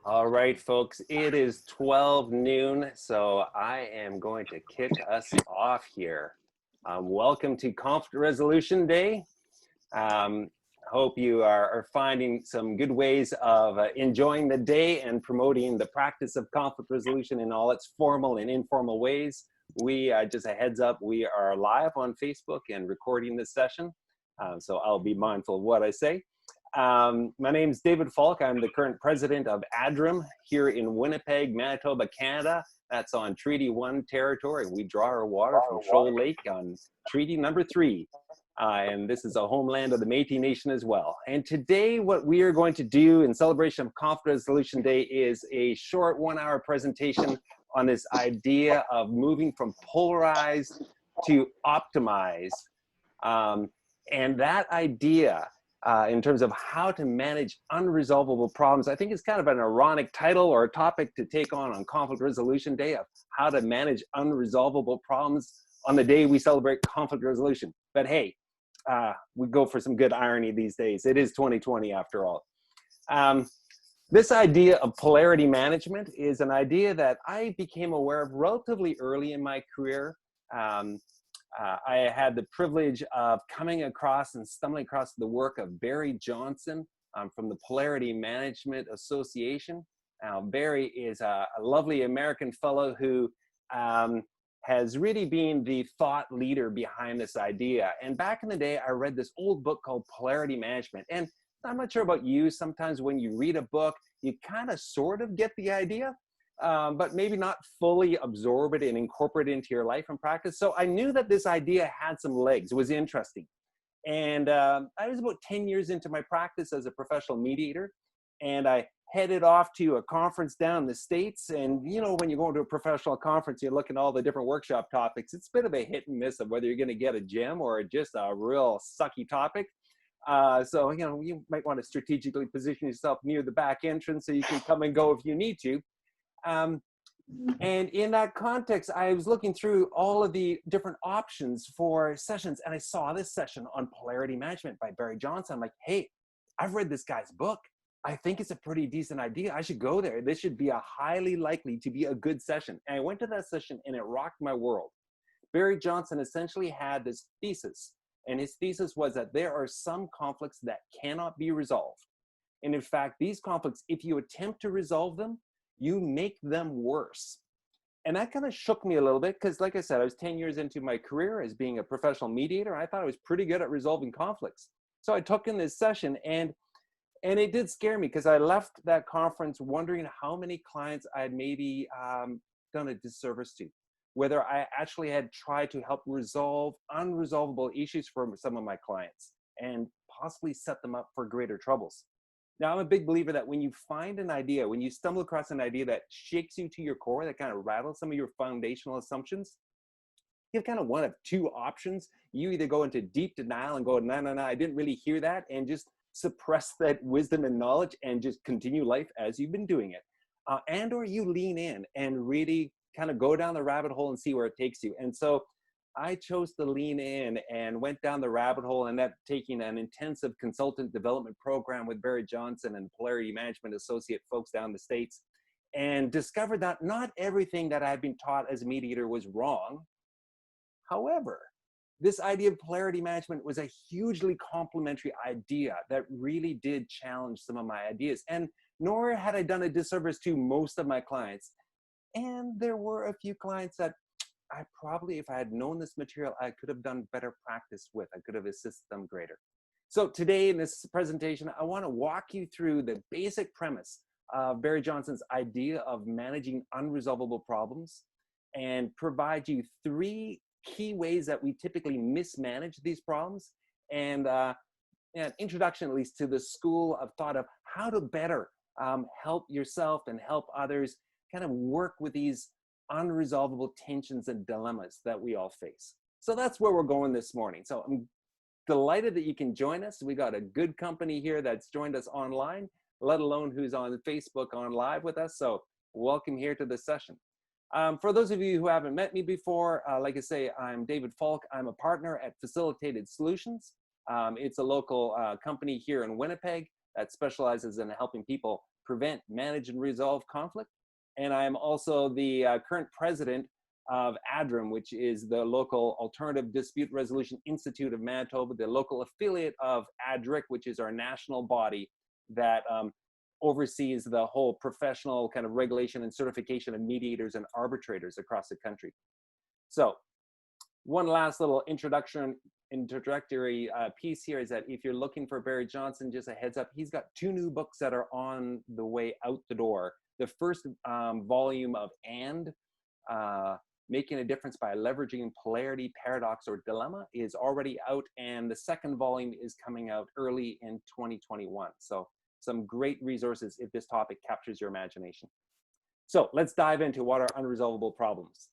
All right, folks, it is 12 noon, so I am going to kick us off here. Welcome to Conflict Resolution Day. Hope you are finding some good ways of enjoying the day and promoting the practice of conflict resolution in all its formal and informal ways. Just a heads up, we are live on Facebook and recording this session, so I'll be mindful of what I say. My name is David Falk. I'm the current president of ADRIM here in Winnipeg, Manitoba, Canada. That's on Treaty 1 territory. We draw our water from Shoal Lake on Treaty number 3. And this is a homeland of the Métis Nation as well. And today what we are going to do in celebration of Conflict Resolution Day is a short 1-hour presentation on this idea of moving from polarized to optimized. And that idea in terms of how to manage unresolvable problems, I think it's kind of an ironic title or a topic to take on Conflict Resolution Day, of how to manage unresolvable problems on the day we celebrate conflict resolution. But hey, we go for some good irony these days. It is 2020 after all. This idea of polarity management is an idea that I became aware of relatively early in my career. I had the privilege of coming across and stumbling across the work of Barry Johnson from the Polarity Management Association. Barry is a lovely American fellow who has really been the thought leader behind this idea. And back in the day, I read this old book called Polarity Management. And I'm not sure about you, sometimes when you read a book, you kind of sort of get the idea, but maybe not fully absorb it and incorporate it into your life and practice. So I knew that this idea had some legs. It was interesting. And I was about 10 years into my practice as a professional mediator, and I headed off to a conference down in the States. And you know, when you go to a professional conference, you look at all the different workshop topics. It's a bit of a hit and miss of whether you're going to get a gem or just a real sucky topic. So, you know, you might want to strategically position yourself near the back entrance so you can come and go if you need to. And in that context, I was looking through all of the different options for sessions, and I saw this session on polarity management by Barry Johnson. I'm like, hey, I've read this guy's book. I think it's a pretty decent idea. I should go there. This should be a highly likely to be a good session. And I went to that session and it rocked my world. Barry Johnson essentially had this thesis, and his thesis was that there are some conflicts that cannot be resolved. And in fact, these conflicts, if you attempt to resolve them, you make them worse. And that kind of shook me a little bit because, like I said, I was 10 years into my career as being a professional mediator. I thought I was pretty good at resolving conflicts. So I took in this session, and it did scare me because I left that conference wondering how many clients I had maybe done a disservice to, whether I actually had tried to help resolve unresolvable issues for some of my clients and possibly set them up for greater troubles. Now, I'm a big believer that when you find an idea, when you stumble across an idea that shakes you to your core, that kind of rattles some of your foundational assumptions, you have kind of one of two options. You either go into deep denial and go, no, I didn't really hear that, and just suppress that wisdom and knowledge and just continue life as you've been doing it. And or you lean in and really kind of go down the rabbit hole and see where it takes you. And so I chose to lean in and went down the rabbit hole, and that taking an intensive consultant development program with Barry Johnson and Polarity Management Associate folks down in the States, and discovered that not everything that I'd been taught as a mediator was wrong. However, this idea of polarity management was a hugely complementary idea that really did challenge some of my ideas. And nor had I done a disservice to most of my clients. And there were a few clients that I probably, if I had known this material, I could have done better practice with. I could have assisted them greater. So today in this presentation, I want to walk you through the basic premise of Barry Johnson's idea of managing unresolvable problems and provide you 3 key ways that we typically mismanage these problems, and an introduction at least to the school of thought of how to better help yourself and help others kind of work with these unresolvable tensions and dilemmas that we all face. So that's where we're going this morning. So I'm delighted that you can join us. We got a good company here that's joined us online, let alone who's on Facebook on live with us. So welcome here to this session. For those of you who haven't met me before, like I say, I'm David Falk. I'm a partner at Facilitated Solutions. It's a local company here in Winnipeg that specializes in helping people prevent, manage, and resolve conflict. And I'm also the current president of ADRIM, which is the local Alternative Dispute Resolution Institute of Manitoba, the local affiliate of ADRIC, which is our national body that oversees the whole professional kind of regulation and certification of mediators and arbitrators across the country. So one last little introductory piece here is that if you're looking for Barry Johnson, just a heads up, he's got 2 new books that are on the way out the door. The first volume of Making a Difference by Leveraging Polarity, Paradox, or Dilemma is already out, and the second volume is coming out early in 2021. So some great resources if this topic captures your imagination. So let's dive into what are unresolvable problems.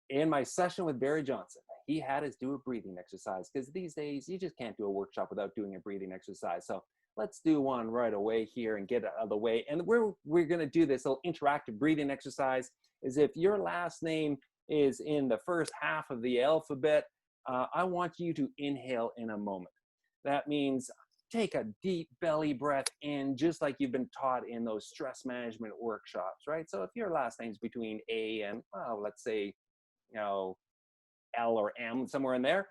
In my session with Barry Johnson, he had us do a breathing exercise because these days you just can't do a workshop without doing a breathing exercise. So let's do one right away here and get it out of the way. And we're going to do this little interactive breathing exercise is if your last name is in the first half of the alphabet, I want you to inhale in a moment. That means take a deep belly breath in, just like you've been taught in those stress management workshops, right? So if your last name's between A and, well, let's say, L or M, somewhere in there,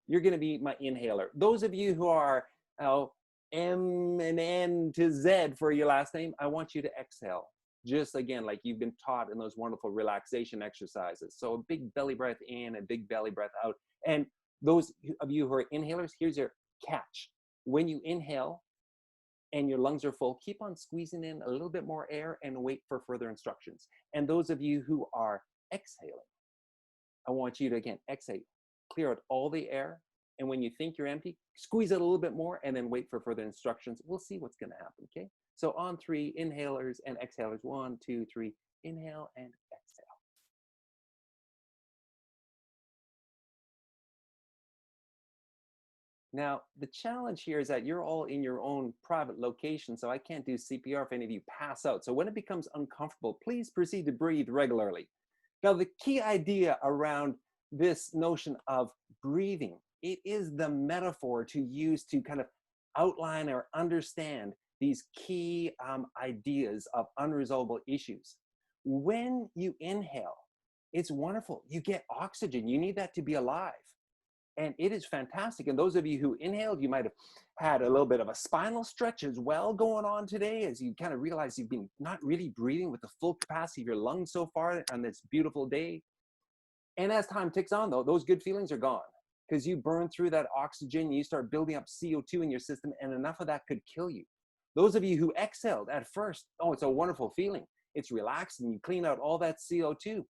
you're going to be my inhaler. Those of you who are M and N to Z for your last name, I want you to exhale. Just again, like you've been taught in those wonderful relaxation exercises. So a big belly breath in, a big belly breath out. And those of you who are inhalers, here's your catch. When you inhale and your lungs are full, keep on squeezing in a little bit more air and wait for further instructions. And those of you who are exhaling, I want you to, again, exhale, clear out all the air. And when you think you're empty, squeeze it a little bit more and then wait for further instructions. We'll see what's going to happen, okay? So on 3, inhalers and exhalers. 1, 2, 3, inhale and exhale. Now, the challenge here is that you're all in your own private location, so I can't do CPR if any of you pass out. So when it becomes uncomfortable, please proceed to breathe regularly. Now, the key idea around this notion of breathing, it is the metaphor to use to kind of outline or understand these key ideas of unresolvable issues. When you inhale, it's wonderful. You get oxygen. You need that to be alive. And it is fantastic. And those of you who inhaled, you might have had a little bit of a spinal stretch as well going on today as you kind of realize you've been not really breathing with the full capacity of your lungs so far on this beautiful day. And as time ticks on, though, those good feelings are gone because you burn through that oxygen, you start building up CO2 in your system, and enough of that could kill you. Those of you who exhaled at first, oh, it's a wonderful feeling. It's relaxing. You clean out all that CO2.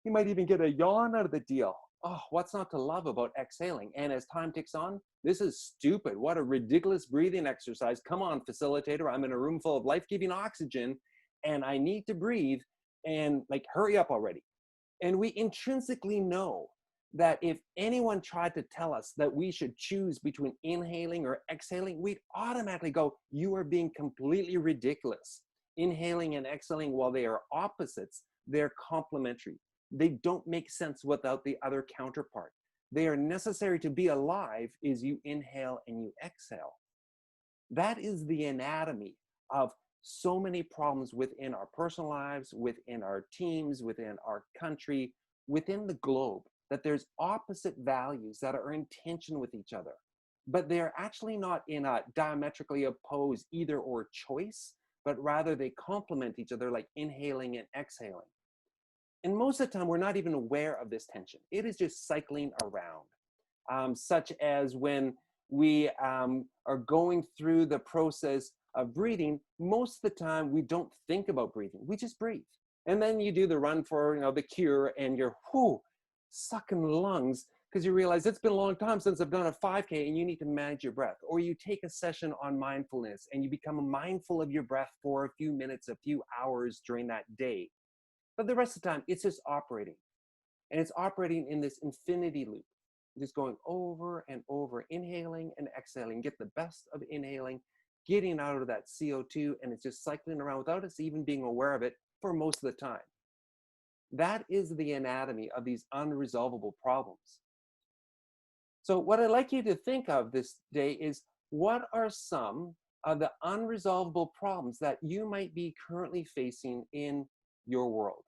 You might even get a yawn out of the deal. Oh, what's not to love about exhaling? And as time ticks on, this is stupid. What a ridiculous breathing exercise. Come on, facilitator. I'm in a room full of life-giving oxygen and I need to breathe and like, hurry up already. And we intrinsically know that if anyone tried to tell us that we should choose between inhaling or exhaling, we'd automatically go, you are being completely ridiculous. Inhaling and exhaling, while they are opposites, they're complementary. They don't make sense without the other counterpart. They are necessary to be alive as you inhale and you exhale. That is the anatomy of so many problems within our personal lives, within our teams, within our country, within the globe, that there's opposite values that are in tension with each other. But they're actually not in a diametrically opposed either or choice, but rather they complement each other like inhaling and exhaling. And most of the time, we're not even aware of this tension. It is just cycling around, such as when we are going through the process of breathing, most of the time, we don't think about breathing. We just breathe. And then you do the run for the cure, and you're sucking lungs because you realize it's been a long time since I've done a 5K, and you need to manage your breath. Or you take a session on mindfulness, and you become mindful of your breath for a few minutes, a few hours during that day. But the rest of the time, it's just operating. And it's operating in this infinity loop, just going over and over, inhaling and exhaling, get the best of inhaling, getting out of that CO2, and it's just cycling around without us even being aware of it for most of the time. That is the anatomy of these unresolvable problems. So what I'd like you to think of this day is, what are some the unresolvable problems that you might be currently facing in your world.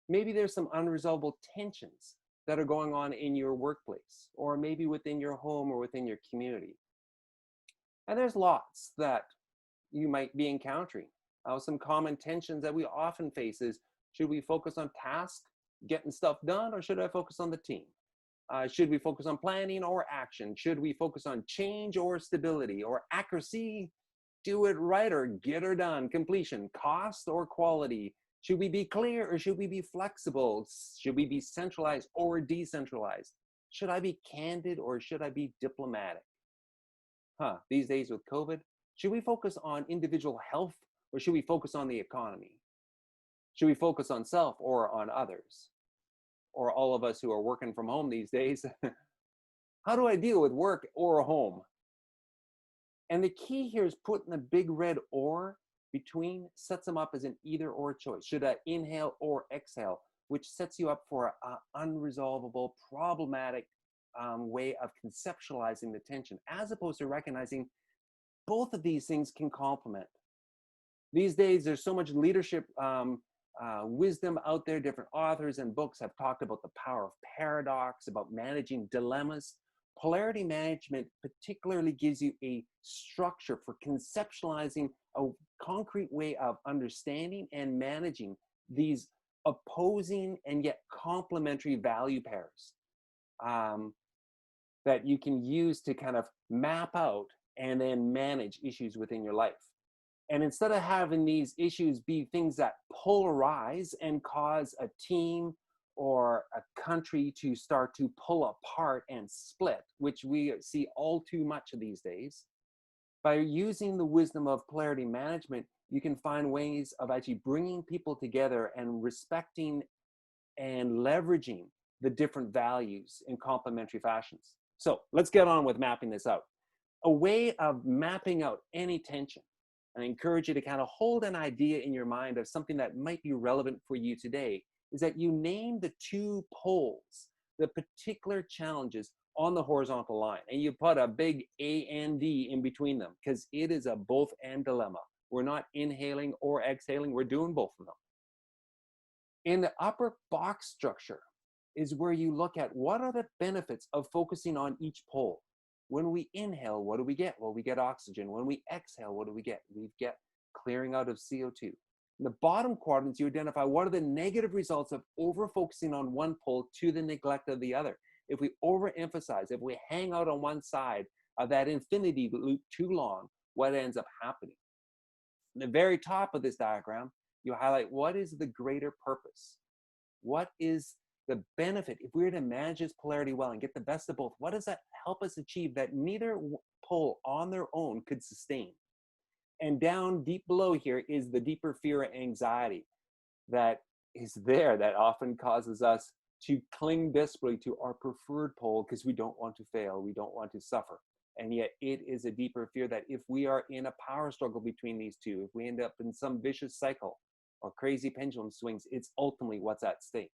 Maybe there's some unresolvable tensions that are going on in your workplace, or maybe within your home or within your community. And there's lots that you might be encountering. Some common tensions that we often face is, should we focus on task, getting stuff done, or should I focus on the team? Should we focus on planning or action? Should we focus on change or stability or accuracy? Do it right or get her done. Completion, cost or quality? Should we be clear or should we be flexible? Should we be centralized or decentralized? Should I be candid or should I be diplomatic? These days with COVID, should we focus on individual health or should we focus on the economy? Should we focus on self or on others? Or all of us who are working from home these days, how do I deal with work or home? And the key here is putting a big red or between sets them up as an either or choice. Should I inhale or exhale, which sets you up for an unresolvable, problematic way of conceptualizing the tension, as opposed to recognizing both of these things can complement. These days, there's so much leadership wisdom out there. Different authors and books have talked about the power of paradox, about managing dilemmas. Polarity management particularly gives you a structure for conceptualizing a concrete way of understanding and managing these opposing and yet complementary value pairs that you can use to kind of map out and then manage issues within your life. And instead of having these issues be things that polarize and cause a team or a country to start to pull apart and split, which we see all too much of these days, by using the wisdom of polarity management, you can find ways of actually bringing people together and respecting and leveraging the different values in complementary fashions. So let's get on with mapping this out. A way of mapping out any tension. I encourage you to kind of hold an idea in your mind of something that might be relevant for you today, is that you name the two poles, the particular challenges on the horizontal line, and you put a big A and D in between them, because it is a both and dilemma. We're not inhaling or exhaling, we're doing both of them. In the upper box structure is where you look at what are the benefits of focusing on each pole. When we inhale, what do we get? Well, we get oxygen. When we exhale, what do we get? We get clearing out of CO2. In the bottom quadrants, you identify what are the negative results of over-focusing on one pole to the neglect of the other. If we overemphasize, if we hang out on one side of that infinity loop too long, what ends up happening? In the very top of this diagram, you highlight what is the greater purpose? What is the benefit? If we were to manage this polarity well and get the best of both, what does that help us achieve that neither pole on their own could sustain? And down deep below here is the deeper fear and anxiety that is there that often causes us to cling desperately to our preferred pole because we don't want to fail, we don't want to suffer. And yet it is a deeper fear that if we are in a power struggle between these two, if we end up in some vicious cycle or crazy pendulum swings, it's ultimately what's at stake.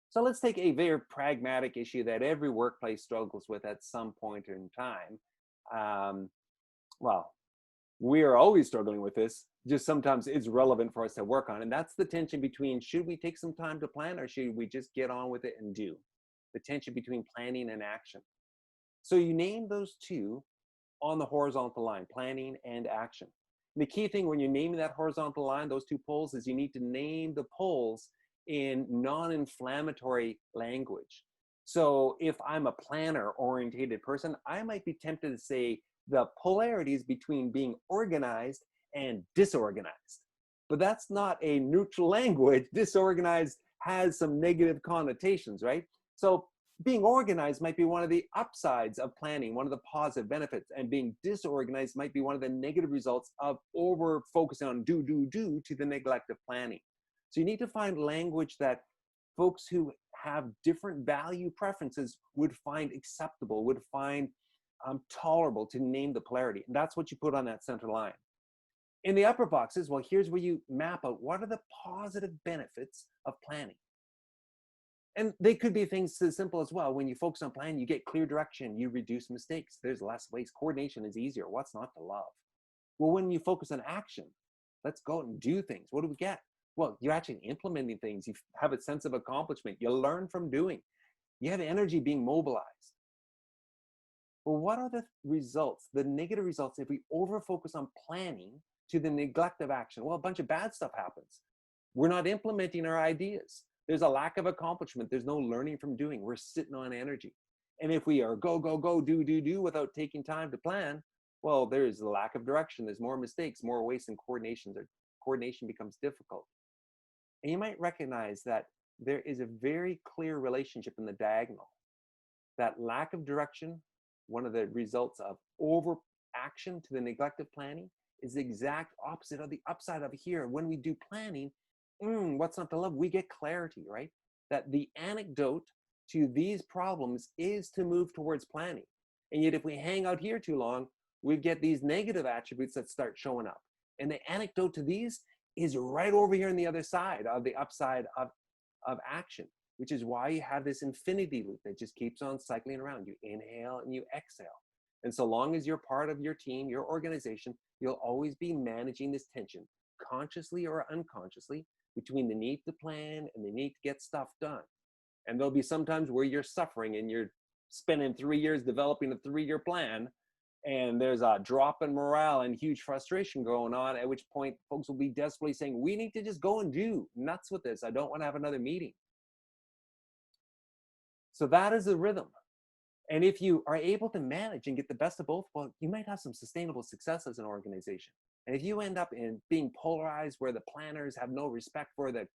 So let's take a very pragmatic issue that every workplace struggles with at some point in time. Well, we are always struggling with this, just sometimes it's relevant for us to work on. And that's the tension between, should we take some time to plan or should we just get on with it and do? The tension between planning and action. So you name those two on the horizontal line, planning and action. And the key thing when you're naming that horizontal line, those two poles, is you need to name the poles in non-inflammatory language. So if I'm a planner-orientated person, I might be tempted to say the polarities between being organized and disorganized. But that's not a neutral language. Disorganized has some negative connotations, right? So being organized might be one of the upsides of planning, one of the positive benefits, and being disorganized might be one of the negative results of over focusing on do to the neglect of planning. So you need to find language that folks who have different value preferences would find acceptable, would find tolerable to name the polarity. And that's what you put on that center line. In the upper boxes, well, here's where you map out what are the positive benefits of planning. And they could be things as simple as, well, when you focus on planning, you get clear direction, you reduce mistakes, there's less waste, coordination is easier. What's not to love? Well, when you focus on action, let's go out and do things. What do we get? Well, you're actually implementing things. You have a sense of accomplishment. You learn from doing. You have energy being mobilized. Well, what are the results, the negative results, if we over-focus on planning to the neglect of action? Well, a bunch of bad stuff happens. We're not implementing our ideas. There's a lack of accomplishment. There's no learning from doing. We're sitting on energy. And if we are go, go, go, do without taking time to plan, well, there's a lack of direction. There's more mistakes, more waste, and coordination becomes difficult. And you might recognize that there is a very clear relationship in the diagonal. That lack of direction, one of the results of overaction to the neglect of planning, is the exact opposite of the upside of here. When we do planning, what's not to love? We get clarity, right? That the antidote to these problems is to move towards planning. And yet if we hang out here too long, we get these negative attributes that start showing up. And the antidote to these is right over here on the other side of the upside of action, which is why you have this infinity loop that just keeps on cycling around. You inhale and you exhale. And so long as you're part of your team, your organization, you'll always be managing this tension, consciously or unconsciously, between the need to plan and the need to get stuff done. And there'll be sometimes where you're suffering and you're spending 3 years developing a 3-year plan, and there's a drop in morale and huge frustration going on, at which point folks will be desperately saying, we need to just go and do nuts with this. I don't want to have another meeting. So that is the rhythm. And if you are able to manage and get the best of both, well, you might have some sustainable success as an organization. And if you end up in being polarized, where the planners have no respect for the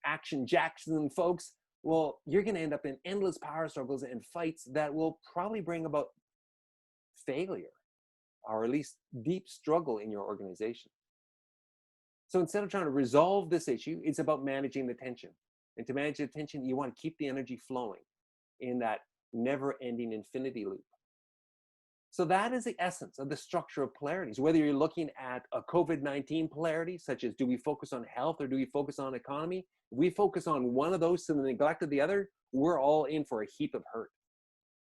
action Jackson folks, well, you're going to end up in endless power struggles and fights that will probably bring about failure, or at least deep struggle in your organization. So instead of trying to resolve this issue, it's about managing the tension. And to manage the tension, you want to keep the energy flowing in that never-ending infinity loop. So that is the essence of the structure of polarities. Whether you're looking at a COVID-19 polarity, such as do we focus on health or do we focus on economy? If we focus on one of those to the neglect of the other, we're all in for a heap of hurt.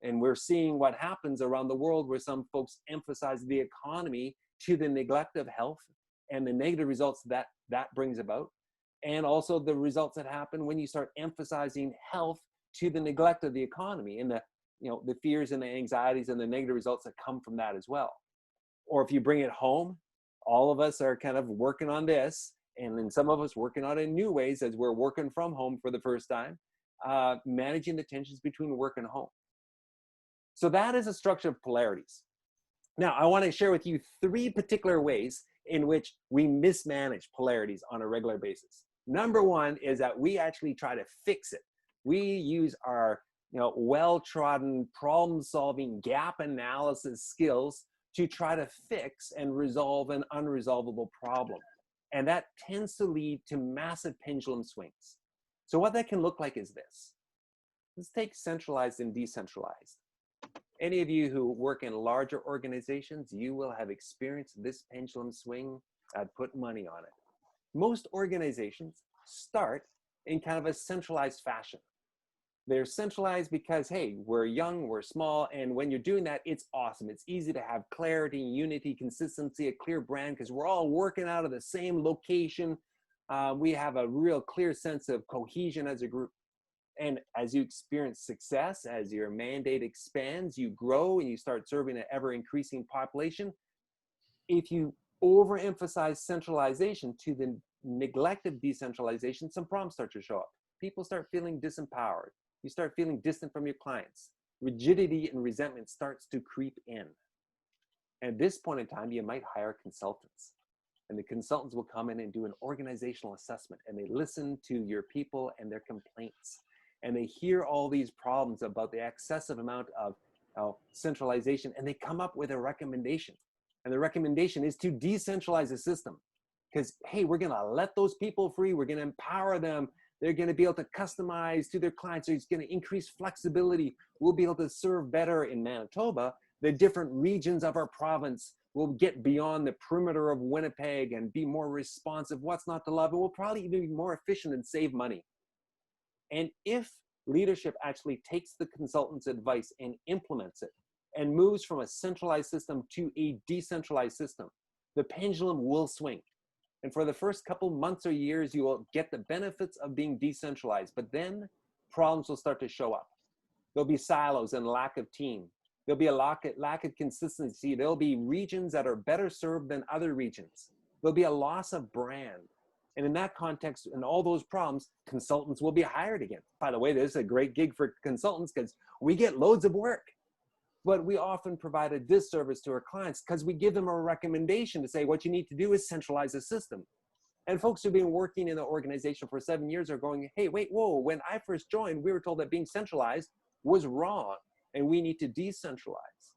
And we're seeing what happens around the world, where some folks emphasize the economy to the neglect of health and the negative results that brings about. And also the results that happen when you start emphasizing health to the neglect of the economy, and the fears and the anxieties and the negative results that come from that as well. Or if you bring it home, all of us are kind of working on this, and then some of us working on it in new ways as we're working from home for the first time, managing the tensions between work and home. So that is a structure of polarities. Now, I want to share with you 3 particular ways in which we mismanage polarities on a regular basis. Number 1 is that we actually try to fix it. We use our well-trodden problem-solving gap analysis skills to try to fix and resolve an unresolvable problem. And that tends to lead to massive pendulum swings. So what that can look like is this. Let's take centralized and decentralized. Any of you who work in larger organizations, you will have experienced this pendulum swing. I'd put money on it. Most organizations start in kind of a centralized fashion. They're centralized because, hey, we're young, we're small, and when you're doing that, it's awesome. It's easy to have clarity, unity, consistency, a clear brand, because we're all working out of the same location. We have a real clear sense of cohesion as a group. And as you experience success, as your mandate expands, you grow and you start serving an ever-increasing population. If you overemphasize centralization to the neglect of decentralization, some problems start to show up. People start feeling disempowered. You start feeling distant from your clients. Rigidity and resentment starts to creep in. And at this point in time, you might hire consultants. And the consultants will come in and do an organizational assessment, and they listen to your people and their complaints. And they hear all these problems about the excessive amount of centralization, and they come up with a recommendation. And the recommendation is to decentralize the system. Because, hey, we're going to let those people free. We're going to empower them. They're going to be able to customize to their clients. So it's going to increase flexibility. We'll be able to serve better in Manitoba. The different regions of our province will get beyond the perimeter of Winnipeg and be more responsive. What's not to love? And we'll probably even be more efficient and save money. And if leadership actually takes the consultant's advice and implements it, and moves from a centralized system to a decentralized system, the pendulum will swing. And for the first couple months or years, you will get the benefits of being decentralized, but then problems will start to show up. There'll be silos and lack of team. There'll be a lack of consistency. There'll be regions that are better served than other regions. There'll be a loss of brand. And in that context, and all those problems, consultants will be hired again. By the way, this is a great gig for consultants because we get loads of work. But we often provide a disservice to our clients because we give them a recommendation to say what you need to do is centralize the system. And folks who've been working in the organization for 7 years are going, hey, wait, whoa, when I first joined, we were told that being centralized was wrong and we need to decentralize.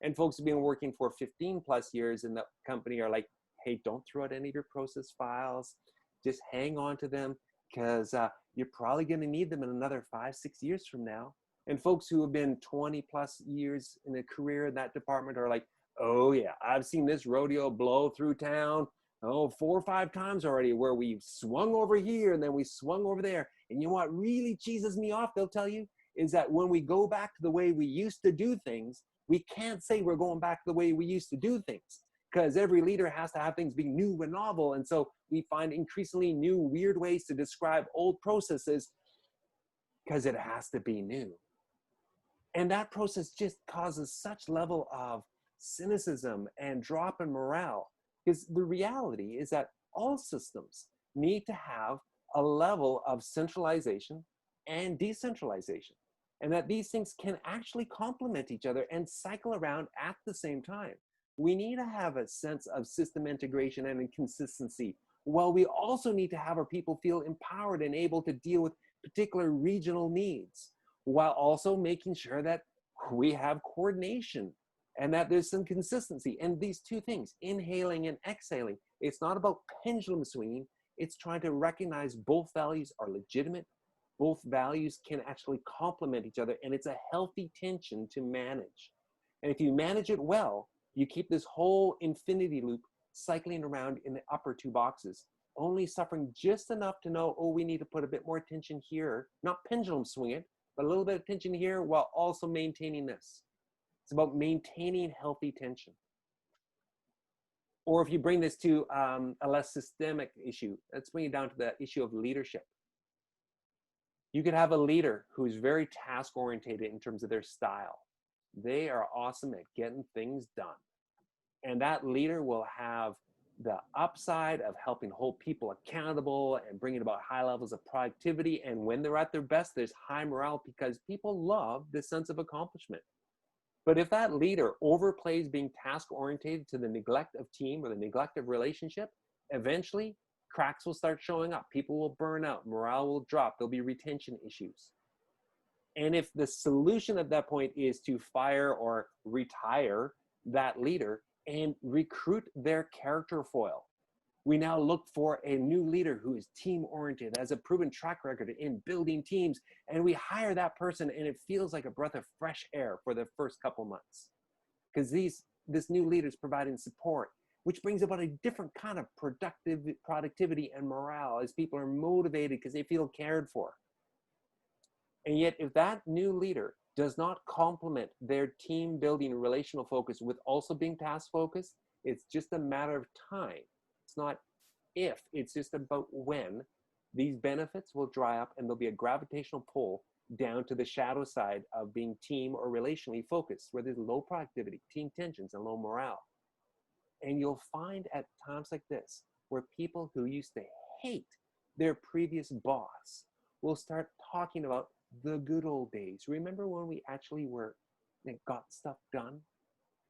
And folks who've been working for 15 plus years in the company are like, hey, don't throw out any of your process files. Just hang on to them because you're probably going to need them in another 5, 6 years from now. And folks who have been 20 plus years in a career in that department are like, oh yeah, I've seen this rodeo blow through town, 4 or 5 times already, where we swung over here and then we swung over there. And you know what really cheeses me off, they'll tell you, is that when we go back to the way we used to do things, we can't say we're going back to the way we used to do things, because every leader has to have things being new and novel. And so we find increasingly new, weird ways to describe old processes because it has to be new. And that process just causes such level of cynicism and drop in morale, because the reality is that all systems need to have a level of centralization and decentralization, and that these things can actually complement each other and cycle around at the same time. We need to have a sense of system integration and consistency, while we also need to have our people feel empowered and able to deal with particular regional needs, while also making sure that we have coordination and that there's some consistency. And these two things, inhaling and exhaling, it's not about pendulum swinging. It's trying to recognize both values are legitimate. Both values can actually complement each other, and it's a healthy tension to manage. And if you manage it well, you keep this whole infinity loop cycling around in the upper 2 boxes, only suffering just enough to know, oh, we need to put a bit more tension here, not pendulum swing it, but a little bit of tension here while also maintaining this. It's about maintaining healthy tension. Or if you bring this to a less systemic issue, let's bring it down to the issue of leadership. You could have a leader who's very task-oriented in terms of their style. They are awesome at getting things done. And that leader will have the upside of helping hold people accountable and bringing about high levels of productivity. And when they're at their best, there's high morale because people love this sense of accomplishment. But if that leader overplays being task-oriented to the neglect of team or the neglect of relationship, eventually cracks will start showing up. People will burn out, morale will drop, there'll be retention issues. And if the solution at that point is to fire or retire that leader and recruit their character foil, we now look for a new leader who is team-oriented, has a proven track record in building teams, and we hire that person, and it feels like a breath of fresh air for the first couple months. Because this new leader is providing support, which brings about a different kind of productivity and morale as people are motivated because they feel cared for. And yet, if that new leader does not complement their team building relational focus with also being task focused, it's just a matter of time. It's not if, it's just about when these benefits will dry up and there'll be a gravitational pull down to the shadow side of being team or relationally focused, where there's low productivity, team tensions, and low morale. And you'll find at times like this, where people who used to hate their previous boss will start talking about the good old days. Remember when we actually got stuff done?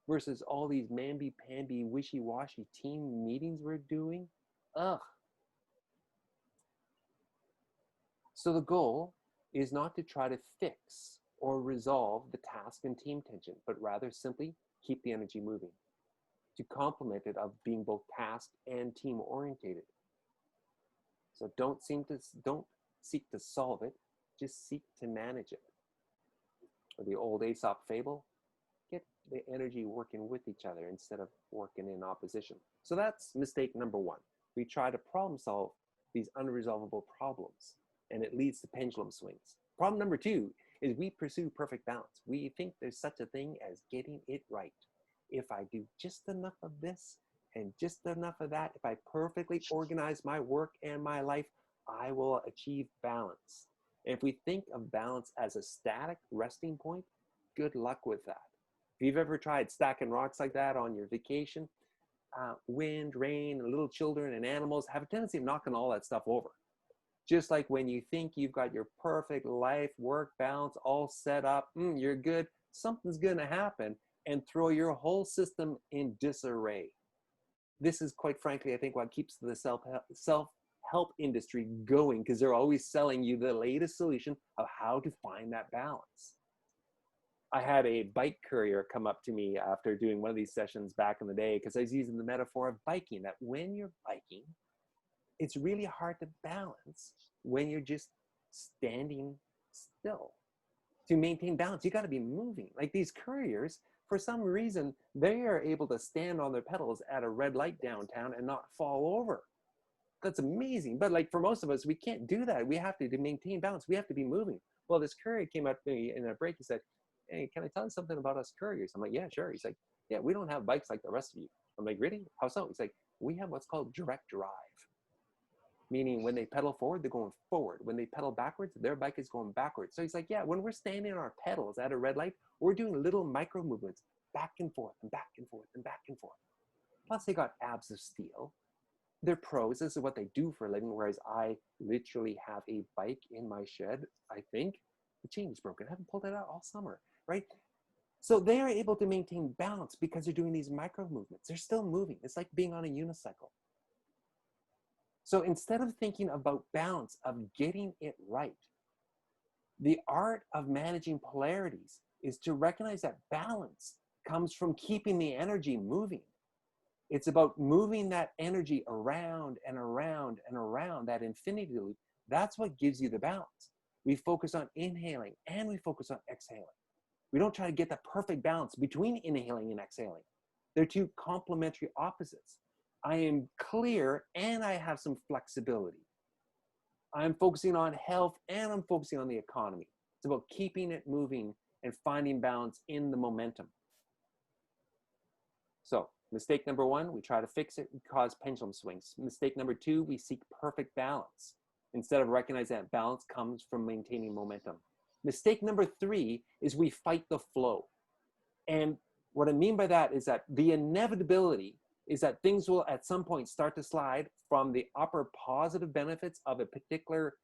Versus all these mamby-pamby, wishy-washy team meetings we're doing? Ugh. So the goal is not to try to fix or resolve the task and team tension, but rather simply keep the energy moving, to complement it of being both task and team orientated. So don't seek to solve it, just seek to manage it. Or the old Aesop fable, get the energy working with each other instead of working in opposition. So that's mistake number 1. We try to problem solve these unresolvable problems, and it leads to pendulum swings. Problem number 2 is we pursue perfect balance. We think there's such a thing as getting it right. If I do just enough of this and just enough of that, if I perfectly organize my work and my life, I will achieve balance. And if we think of balance as a static resting point, good luck with that. If you've ever tried stacking rocks like that on your vacation, wind, rain, little children and animals have a tendency of knocking all that stuff over. Just like when you think you've got your perfect life, work, balance all set up, you're good, something's gonna happen and throw your whole system in disarray. This is quite frankly, I think, what keeps the self-help industry going, because they're always selling you the latest solution of how to find that balance. I had a bike courier come up to me after doing one of these sessions back in the day, because I was using the metaphor of biking, that when you're biking, it's really hard to balance when you're just standing still. To maintain balance, you got to be moving. Like these couriers, for some reason, they are able to stand on their pedals at a red light downtown and not fall over. That's amazing. But like for most of us, we can't do that. We have to maintain balance. We have to be moving. Well, this courier came up to me in a break. He said, "Hey, can I tell you something about us couriers?" I'm like, "Yeah, sure." He's like, "Yeah, we don't have bikes like the rest of you." I'm like, "Really? How so?" He's like, "We have what's called direct drive." Meaning when they pedal forward, they're going forward. When they pedal backwards, their bike is going backwards. So he's like, yeah, when we're standing on our pedals at a red light, we're doing little micro movements back and forth and back and forth and back and forth. Plus they got abs of steel. They're pros. This is what they do for a living, whereas I literally have a bike in my shed, I think. The chain is broken. I haven't pulled it out all summer, right? So they are able to maintain balance because they're doing these micro movements. They're still moving. It's like being on a unicycle. So instead of thinking about balance, of getting it right, the art of managing polarities is to recognize that balance comes from keeping the energy moving. It's about moving that energy around and around and around that infinity loop. That's what gives you the balance. We focus on inhaling and we focus on exhaling. We don't try to get the perfect balance between inhaling and exhaling. They're two complementary opposites. I am clear and I have some flexibility. I'm focusing on health and I'm focusing on the economy. It's about keeping it moving and finding balance in the momentum. So mistake number one, we try to fix it and cause pendulum swings. Mistake number two, we seek perfect balance instead of recognizing that balance comes from maintaining momentum. Mistake number three is we fight the flow. And what I mean by that is that the inevitability is that things will at some point start to slide from the upper positive benefits of a particular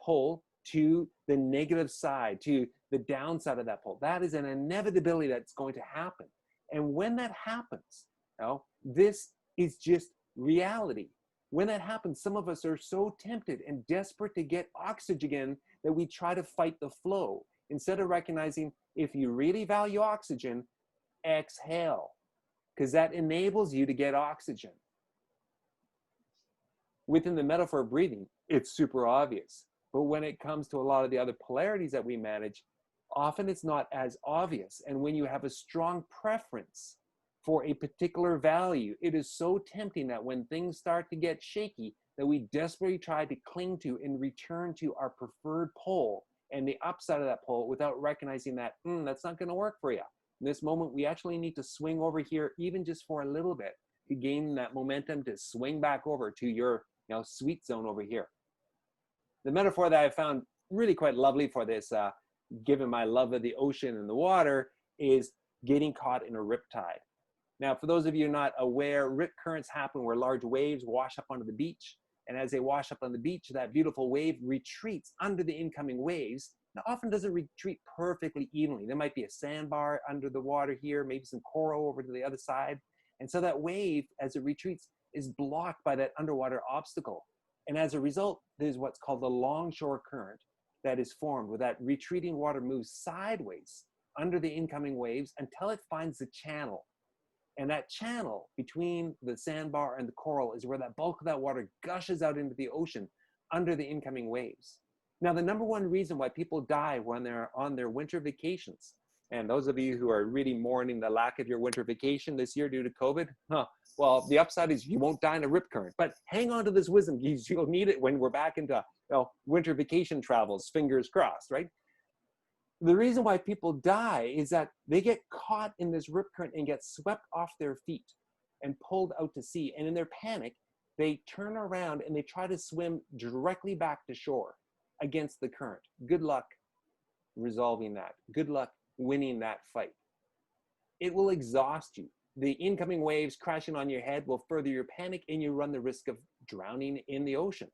pole to the negative side, to the downside of that pole. That is an inevitability that's going to happen. And when that happens, this is just reality. When that happens, some of us are so tempted and desperate to get oxygen that we try to fight the flow. Instead of recognizing, if you really value oxygen, exhale, because that enables you to get oxygen. Within the metaphor of breathing, it's super obvious. But when it comes to a lot of the other polarities that we manage, often it's not as obvious. And when you have a strong preference for a particular value, it is so tempting that when things start to get shaky, that we desperately try to cling to and return to our preferred pole and the upside of that pole without recognizing that that's not going to work for you. In this moment, we actually need to swing over here, even just for a little bit, to gain that momentum to swing back over to your sweet zone over here. The metaphor that I found really quite lovely for this, given my love of the ocean and the water, is getting caught in a riptide. Now, for those of you not aware, rip currents happen where large waves wash up onto the beach. And as they wash up on the beach, that beautiful wave retreats under the incoming waves. Now, often doesn't retreat perfectly evenly. There might be a sandbar under the water here, maybe some coral over to the other side. And so that wave, as it retreats, is blocked by that underwater obstacle. And as a result, there's what's called the longshore current that is formed, where that retreating water moves sideways under the incoming waves until it finds the channel. And that channel between the sandbar and the coral is where that bulk of that water gushes out into the ocean under the incoming waves. Now, the number one reason why people die when they're on their winter vacations, and those of you who are really mourning the lack of your winter vacation this year due to COVID, well, the upside is you won't die in a rip current. But hang on to this wisdom, because you'll need it when we're back into winter vacation travels, fingers crossed, right? The reason why people die is that they get caught in this rip current and get swept off their feet and pulled out to sea. And in their panic, they turn around and they try to swim directly back to shore against the current. Good luck resolving that. Good luck winning that fight. It will exhaust you. The incoming waves crashing on your head will further your panic, and you run the risk of drowning in the ocean.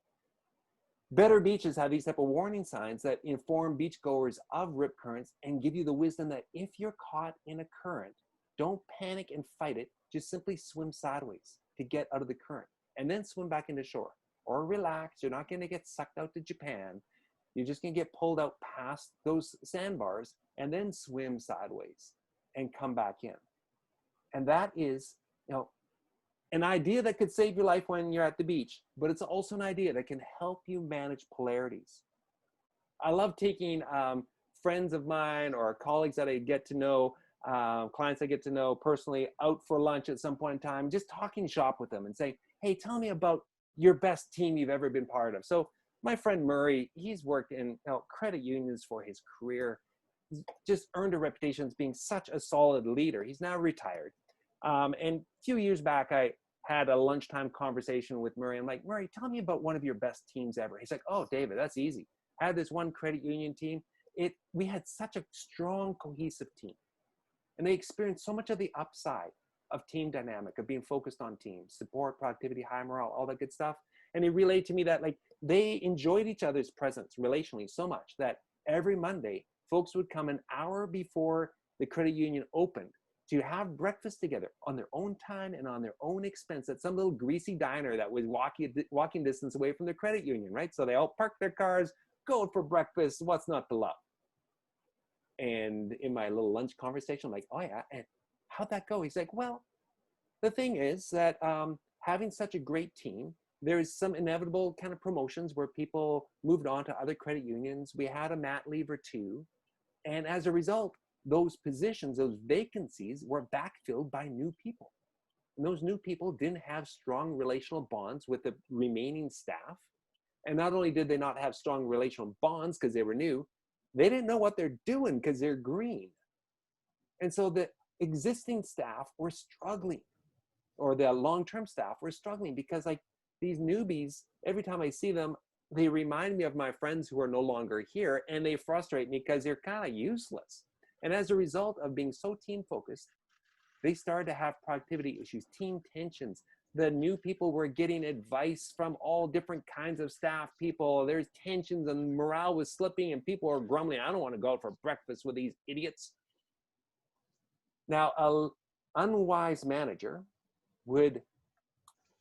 Better beaches have these type of warning signs that inform beachgoers of rip currents and give you the wisdom that if you're caught in a current, don't panic and fight it. Just simply swim sideways to get out of the current and then swim back into shore. Or relax. You're not going to get sucked out to Japan. You're just going to get pulled out past those sandbars and then swim sideways and come back in. And that is, an idea that could save your life when you're at the beach, but it's also an idea that can help you manage polarities. I love taking friends of mine or colleagues that I get to know, clients I get to know personally, out for lunch at some point in time, just talking shop with them and saying, hey, tell me about your best team you've ever been part of. So my friend Murray, he's worked in credit unions for his career. He's just earned a reputation as being such a solid leader. He's now retired. And a few years back, I had a lunchtime conversation with Murray. I'm like, Murray, tell me about one of your best teams ever. He's like, oh, David, that's easy. I had this one credit union team. We had such a strong, cohesive team. And they experienced so much of the upside of team dynamic, of being focused on teams, support, productivity, high morale, all that good stuff. And he relayed to me that they enjoyed each other's presence relationally so much that every Monday, folks would come an hour before the credit union opened to have breakfast together on their own time and on their own expense at some little greasy diner that was walking distance away from their credit union, right? So they all parked their cars, go for breakfast. What's not to love? And in my little lunch conversation, I'm like, oh yeah, and how'd that go? He's like, well, the thing is that having such a great team, there's some inevitable kind of promotions where people moved on to other credit unions. We had a mat leave or two. And as a result, those positions, those vacancies were backfilled by new people. And those new people didn't have strong relational bonds with the remaining staff. And not only did they not have strong relational bonds because they were new, they didn't know what they're doing because they're green. And so the existing staff were struggling, or the long-term staff were struggling because these newbies, every time I see them, they remind me of my friends who are no longer here, and they frustrate me because they're kind of useless. And as a result of being so team focused, they started to have productivity issues, team tensions. The new people were getting advice from all different kinds of staff people. There's tensions and morale was slipping and people are grumbling. I don't want to go out for breakfast with these idiots. Now, an unwise manager would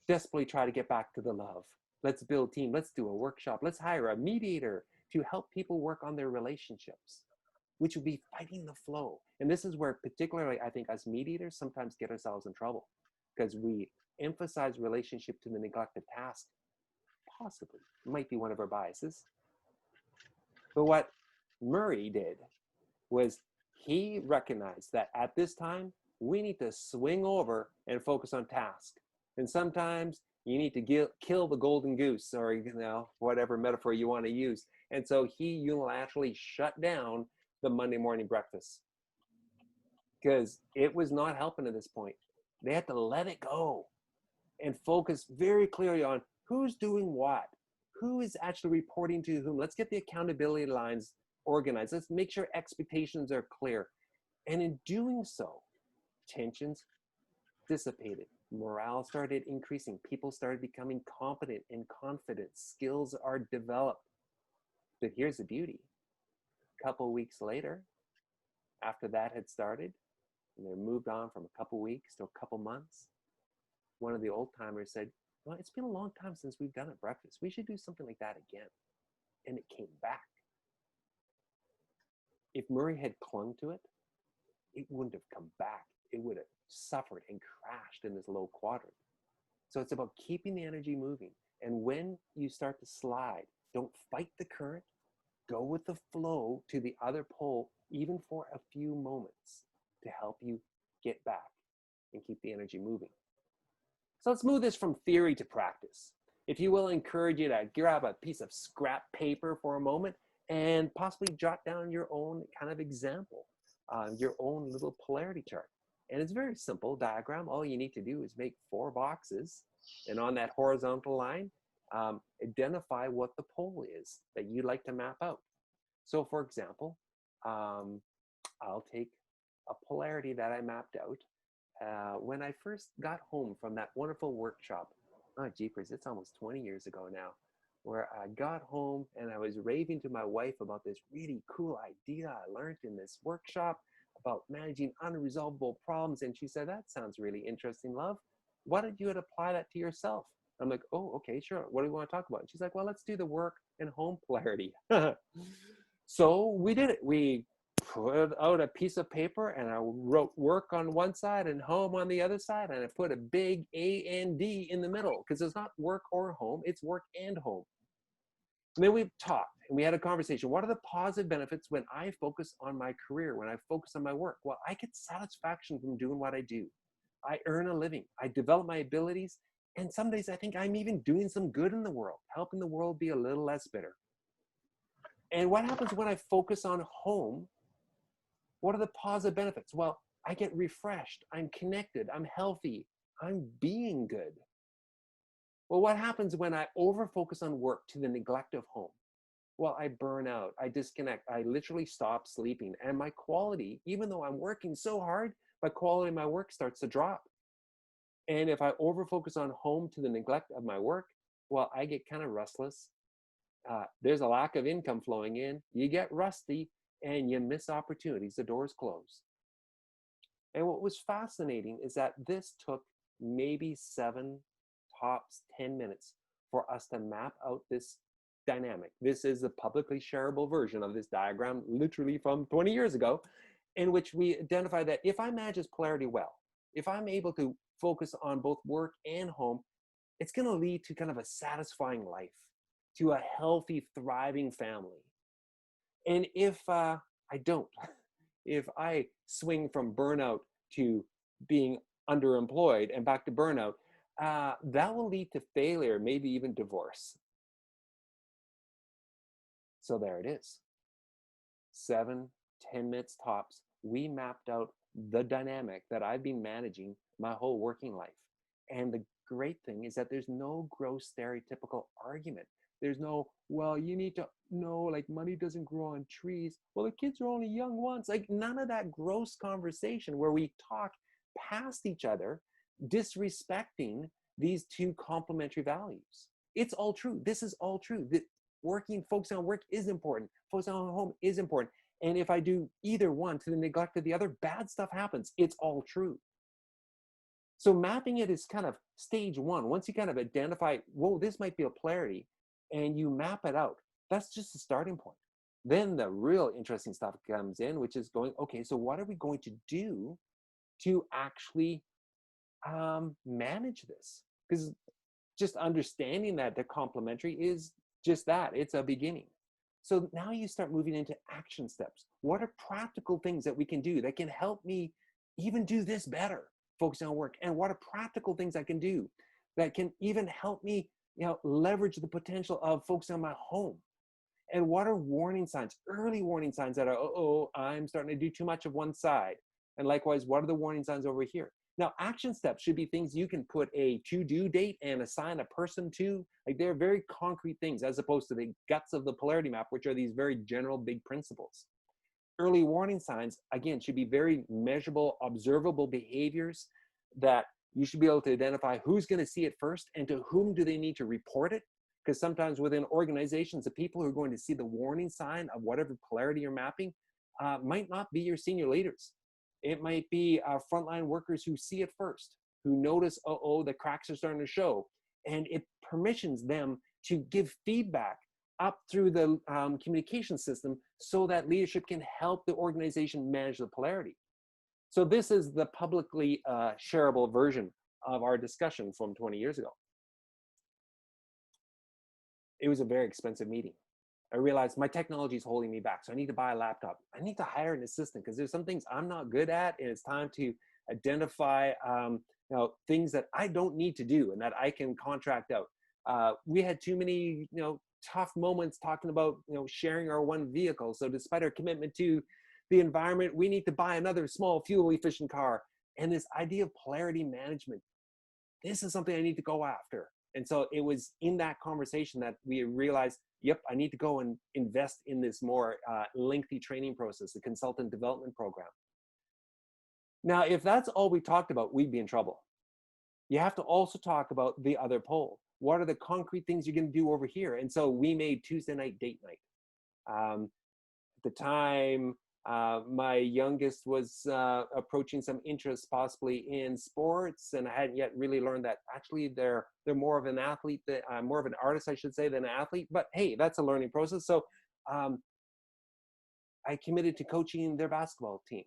desperately try to get back to the love. Let's build team. Let's do a workshop. Let's hire a mediator to help people work on their relationships, which would be fighting the flow. And this is where particularly I think us mediators sometimes get ourselves in trouble because we emphasize relationship to the neglected task. Possibly, might be one of our biases. But what Murray did was he recognized that at this time, we need to swing over and focus on task. And sometimes you need to kill the golden goose, or whatever metaphor you want to use. And so he unilaterally shut down the Monday morning breakfast because it was not helping at this point. They had to let it go and focus very clearly on who's doing what, who is actually reporting to whom. Let's get the accountability lines organized. Let's make sure expectations are clear. And in doing so, tensions dissipated. Morale started increasing. People started becoming competent and confident. Skills are developed. But here's the beauty. A couple weeks later, after that had started, and they moved on from a couple weeks to a couple months, one of the old timers said, well, it's been a long time since we've done a breakfast. We should do something like that again. And it came back. If Murray had clung to it, it wouldn't have come back. It would have suffered and crashed in this low quadrant. So it's about keeping the energy moving. And when you start to slide, don't fight the current. Go with the flow to the other pole, even for a few moments, to help you get back and keep the energy moving. So let's move this from theory to practice. If you will, encourage you to grab a piece of scrap paper for a moment and possibly jot down your own kind of example, your own little polarity chart. And it's a very simple diagram. All you need to do is make 4 boxes, and on that horizontal line, identify what the pole is that you'd like to map out. So for example, I'll take a polarity that I mapped out when I first got home from that wonderful workshop. Oh, jeepers, it's almost 20 years ago now, where I got home and I was raving to my wife about this really cool idea I learned in this workshop about managing unresolvable problems. And she said, that sounds really interesting, love. Why don't you apply that to yourself? I'm like, oh, okay, sure. What do you want to talk about? And she's like, well, let's do the work and home polarity. So we did it. We put out a piece of paper and I wrote work on one side and home on the other side, and I put a big A and D in the middle because it's not work or home, it's work and home. And then we talked and we had a conversation. What are the positive benefits when I focus on my career, when I focus on my work? Well, I get satisfaction from doing what I do. I earn a living, I develop my abilities, and some days I think I'm even doing some good in the world, helping the world be a little less bitter. And what happens when I focus on home? What are the positive benefits? Well, I get refreshed, I'm connected, I'm healthy, I'm being good. Well, what happens when I over-focus on work to the neglect of home? Well, I burn out, I disconnect, I literally stop sleeping, and my quality, even though I'm working so hard, my quality of my work starts to drop. And if I over-focus on home to the neglect of my work, well, I get kind of restless. There's a lack of income flowing in, you get rusty, and you miss opportunities, the doors close. And what was fascinating is that this took maybe 7, tops 10 minutes for us to map out this dynamic. This is a publicly shareable version of this diagram, literally from 20 years ago, in which we identify that if I manage this polarity well, if I'm able to focus on both work and home, it's going to lead to kind of a satisfying life, to a healthy, thriving family. And if I don't, if I swing from burnout to being underemployed and back to burnout, that will lead to failure, maybe even divorce. So there it is. 7, 10 minutes tops. We mapped out the dynamic that I've been managing my whole working life. And the great thing is that there's no gross stereotypical argument. There's no, well, you need to know, like, money doesn't grow on trees. Well, the kids are only young once. Like, none of that gross conversation where we talk past each other, disrespecting these 2 complementary values. It's all true. This is all true. Focusing on work is important. Focusing on home is important. And if I do either one to the neglect of the other, bad stuff happens. It's all true. So mapping it is kind of stage 1. Once you kind of identify, whoa, this might be a polarity, and you map it out, that's just a starting point. Then the real interesting stuff comes in, which is going, okay, so what are we going to do to actually manage this? Because just understanding that they're complementary is just that, it's a beginning. So now you start moving into action steps. What are practical things that we can do that can help me even do this better, focusing on work? And what are practical things I can do that can even help me, leverage the potential of focusing on my home? And what are warning signs, early warning signs that are, I'm starting to do too much of one side? And likewise, what are the warning signs over here? Now, action steps should be things you can put a to-do date and assign a person to. Like, they're very concrete things as opposed to the guts of the polarity map, which are these very general big principles. Early warning signs, again, should be very measurable, observable behaviors that you should be able to identify who's going to see it first and to whom do they need to report it. Because sometimes within organizations, the people who are going to see the warning sign of whatever polarity you're mapping might not be your senior leaders. It might be frontline workers who see it first, who notice, the cracks are starting to show. And it permissions them to give feedback up through the communication system so that leadership can help the organization manage the polarity. So this is the publicly shareable version of our discussion from 20 years ago. It was a very expensive meeting. I realized my technology is holding me back, so I need to buy a laptop. I need to hire an assistant because there's some things I'm not good at, and it's time to identify things that I don't need to do and that I can contract out. We had too many tough moments talking about, sharing our one vehicle. So despite our commitment to the environment, we need to buy another small fuel efficient car. And this idea of polarity management, this is something I need to go after. And so it was in that conversation that we realized, yep, I need to go and invest in this more lengthy training process, the consultant development program. Now, if that's all we talked about, we'd be in trouble. You have to also talk about the other pole. What are the concrete things you're going to do over here? And so we made Tuesday night date night. At the time, my youngest was approaching some interest possibly in sports, and I hadn't yet really learned that actually they're more of an athlete, more of an artist, I should say, than an athlete. But hey, that's a learning process. So I committed to coaching their basketball team.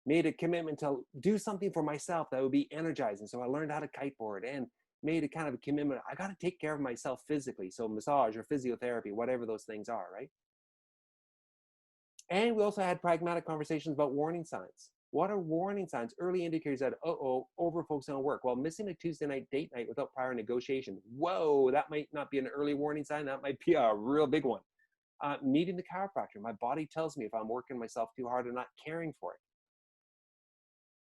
Made a commitment to do something for myself that would be energizing. So I learned how to kiteboard and made a kind of a commitment. I got to take care of myself physically. So massage or physiotherapy, whatever those things are, right? And we also had pragmatic conversations about warning signs. What are warning signs, early indicators that, over focusing on work? Well, missing a Tuesday night date night without prior negotiation. Whoa, that might not be an early warning sign. That might be a real big one. Meeting the chiropractor. My body tells me if I'm working myself too hard and not caring for it.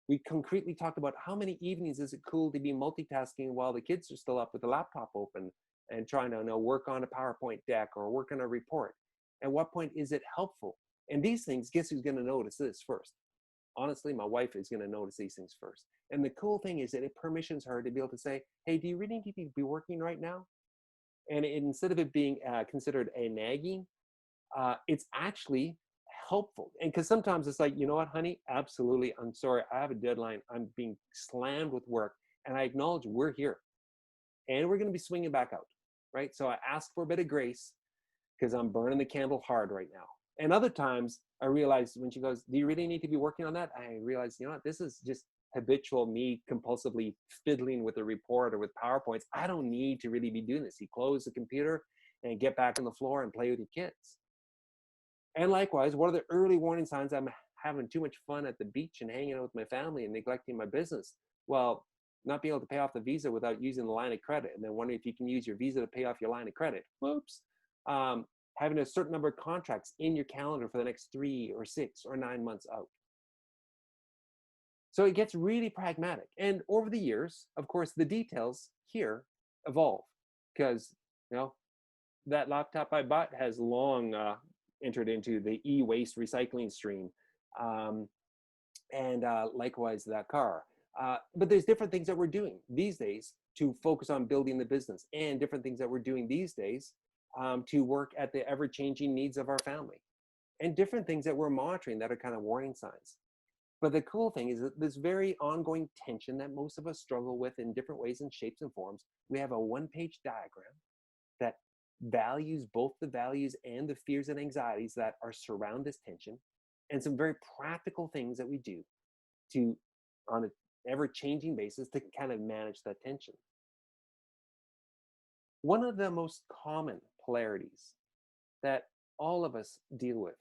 We concretely talked about how many evenings is it cool to be multitasking while the kids are still up with the laptop open and trying to work on a PowerPoint deck or work on a report. At what point is it helpful? And these things, guess who's going to notice this first? Honestly, my wife is going to notice these things first. And the cool thing is that it permissions her to be able to say, hey, do you really need to be working right now? And instead of it being considered a nagging, it's actually helpful. And because sometimes it's like, you know what, honey, absolutely, I'm sorry, I have a deadline, I'm being slammed with work, and I acknowledge we're here and we're going to be swinging back out, right? So I ask for a bit of grace because I'm burning the candle hard right now. And other times I realize when she goes, do you really need to be working on that? I realize, you know what, this is just habitual me compulsively fiddling with a report or with PowerPoints. I don't need to really be doing this. You close the computer and get back on the floor and play with your kids. And likewise, what are the early warning signs I'm having too much fun at the beach and hanging out with my family and neglecting my business? Well, not being able to pay off the Visa without using the line of credit, and then wondering if you can use your Visa to pay off your line of credit. Whoops. Having a certain number of contracts in your calendar for the next 3 or 6 or 9 months out. So it gets really pragmatic. And over the years, of course, the details here evolve because, that laptop I bought has long entered into the e-waste recycling stream, and likewise that car. But there's different things that we're doing these days to focus on building the business, and different things that we're doing these days to work at the ever-changing needs of our family, and different things that we're monitoring that are kind of warning signs. But the cool thing is that this very ongoing tension that most of us struggle with in different ways and shapes and forms, we have a one-page diagram that values both the values and the fears and anxieties that are surround this tension, and some very practical things that we do to, on an ever-changing basis, to kind of manage that tension. One of the most common polarities that all of us deal with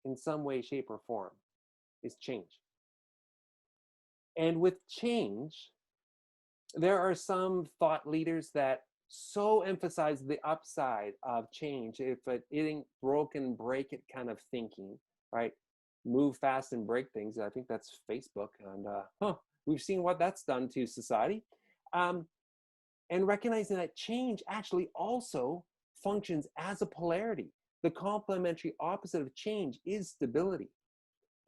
in some way, shape, or form is change. And with change, there are some thought leaders that so emphasize the upside of change. If it ain't broken, break it kind of thinking, right? Move fast and break things. I think that's Facebook. And we've seen what that's done to society. And recognizing that change actually also functions as a polarity. The complementary opposite of change is stability.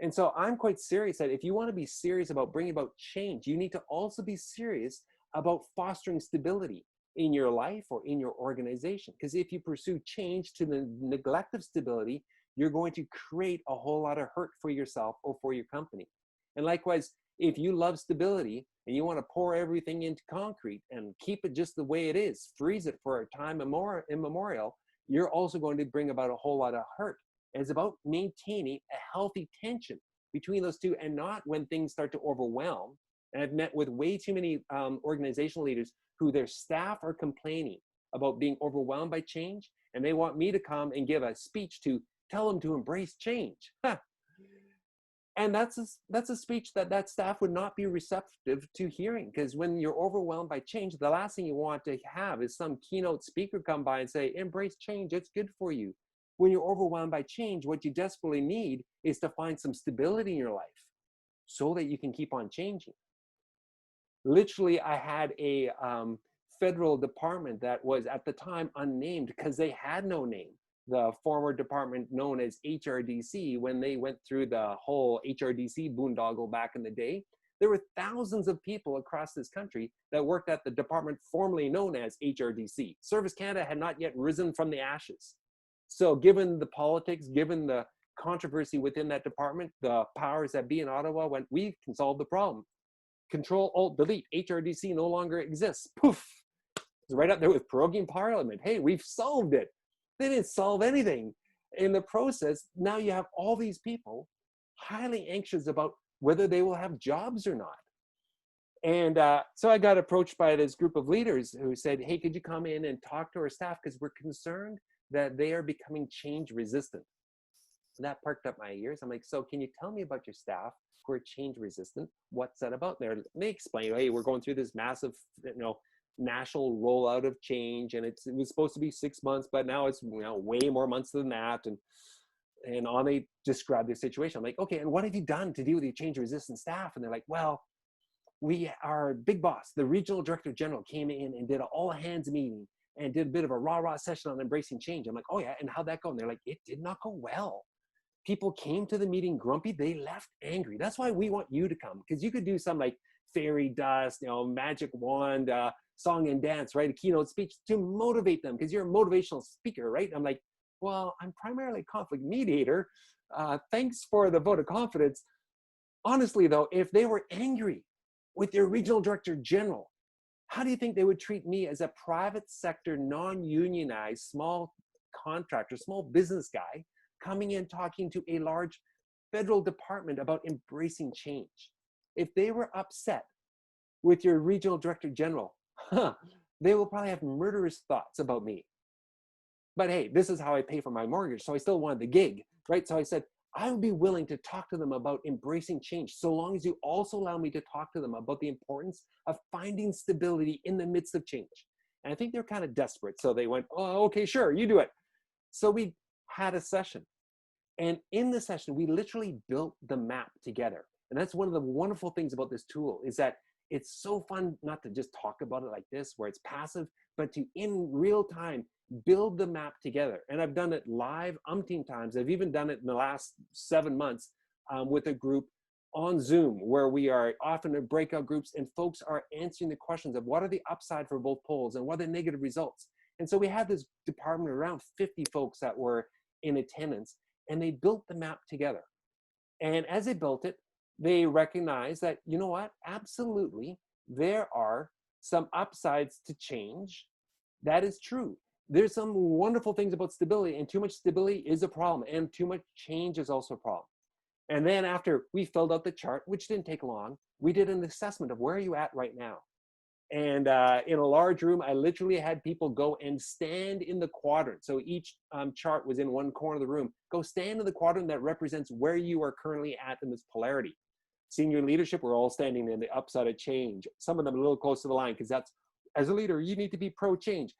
And so I'm quite serious that if you want to be serious about bringing about change, you need to also be serious about fostering stability in your life or in your organization. Because if you pursue change to the neglect of stability, you're going to create a whole lot of hurt for yourself or for your company. And likewise, if you love stability and you want to pour everything into concrete and keep it just the way it is, freeze it for a time immemorial, you're also going to bring about a whole lot of hurt. And it's about maintaining a healthy tension between those two, and not when things start to overwhelm. And I've met with way too many organizational leaders who their staff are complaining about being overwhelmed by change, and they want me to come and give a speech to tell them to embrace change. And that's a speech that staff would not be receptive to hearing, because when you're overwhelmed by change, the last thing you want to have is some keynote speaker come by and say, embrace change, it's good for you. When you're overwhelmed by change, what you desperately need is to find some stability in your life so that you can keep on changing. Literally, I had a federal department that was at the time unnamed because they had no name. The former department known as HRDC, when they went through the whole HRDC boondoggle back in the day, there were thousands of people across this country that worked at the department formerly known as HRDC. Service Canada had not yet risen from the ashes. So given the politics, given the controversy within that department, the powers that be in Ottawa went, we can solve the problem. Control, Alt, Delete, HRDC no longer exists. Poof, it's right up there with proroguing Parliament. Hey, we've solved it. They didn't solve anything. In the process, now you have all these people highly anxious about whether they will have jobs or not. And so I got approached by this group of leaders who said, hey, could you come in and talk to our staff, because we're concerned that they are becoming change resistant. And that perked up my ears. I'm like, so can you tell me about your staff who are change resistant? What's that about there? And they explain, hey, we're going through this massive, national rollout of change, and it was supposed to be 6 months, but now it's way more months than that, and on they describe the situation. I'm like, okay, and what have you done to deal with your change resistant staff? And they're like, well, our big boss, the regional director general, came in and did an all hands meeting and did a bit of a rah-rah session on embracing change. I'm like, oh yeah, and how'd that go? And they're like, it did not go well. People came to the meeting grumpy, they left angry. That's why we want you to come, because you could do some like fairy dust, magic wand, song and dance, right? A keynote speech to motivate them, because you're a motivational speaker, right? I'm like, well, I'm primarily a conflict mediator. Thanks for the vote of confidence. Honestly though, if they were angry with their regional director general, how do you think they would treat me as a private sector, non-unionized, small contractor, small business guy, coming in talking to a large federal department about embracing change? If they were upset with your regional director general, they will probably have murderous thoughts about me. But hey, this is how I pay for my mortgage, so I still wanted the gig, right? So I said, I would be willing to talk to them about embracing change, so long as you also allow me to talk to them about the importance of finding stability in the midst of change. And I think they're kind of desperate, so they went, oh, okay, sure, you do it. So we had a session. And in the session, we literally built the map together. And that's one of the wonderful things about this tool, is that it's so fun not to just talk about it like this, where it's passive, but to, in real time, build the map together. And I've done it live umpteen times. I've even done it in the last 7 months with a group on Zoom, where we are often in breakout groups and folks are answering the questions of what are the upside for both polls and what are the negative results. And so we had this department, around 50 folks that were in attendance, and they built the map together. And as they built it, they recognized that, you know what, absolutely, there are some upsides to change. That is true. There's some wonderful things about stability, and too much stability is a problem, and too much change is also a problem. And then after we filled out the chart, which didn't take long, we did an assessment of where are you at right now. And in a large room, I literally had people go and stand in the quadrant. So each chart was in one corner of the room. Go stand in the quadrant that represents where you are currently at in this polarity. Senior leadership, we're all standing in the upside of change. Some of them a little close to the line, because that's, as a leader, you need to be pro-change.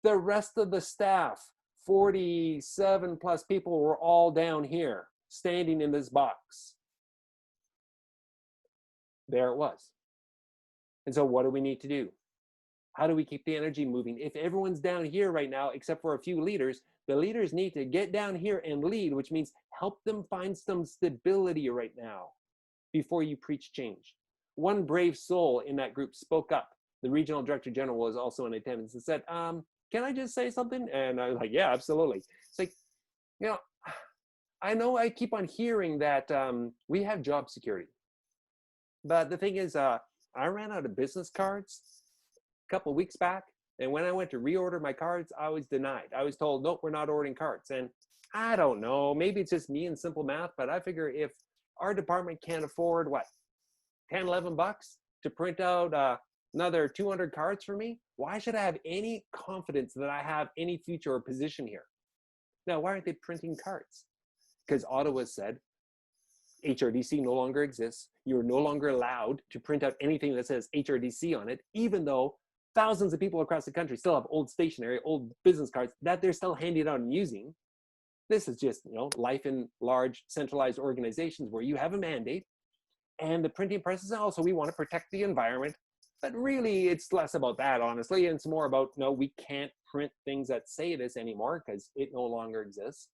The rest of the staff, 47 plus people, were all down here, standing in this box. There it was. And so what do we need to do? How do we keep the energy moving? If everyone's down here right now, except for a few leaders, the leaders need to get down here and lead, which means help them find some stability right now before you preach change. One brave soul in that group spoke up. The regional director general was also in attendance and said, can I just say something? And I was like, yeah, absolutely. It's like, I know I keep on hearing that we have job security. But the thing is, I ran out of business cards a couple of weeks back. And when I went to reorder my cards, I was denied. I was told, nope, we're not ordering cards. And I don't know, maybe it's just me and simple math, but I figure if our department can't afford, what, 10, 11 bucks to print out another 200 cards for me, why should I have any confidence that I have any future or position here? Now, why aren't they printing cards? Because Ottawa said, HRDC no longer exists. You're no longer allowed to print out anything that says HRDC on it, even though thousands of people across the country still have old stationery, old business cards that they're still handing out and using. This is just, life in large centralized organizations where you have a mandate, and the printing presses also, we want to protect the environment. But really, it's less about that, honestly. And it's more about, no, we can't print things that say this anymore because it no longer exists.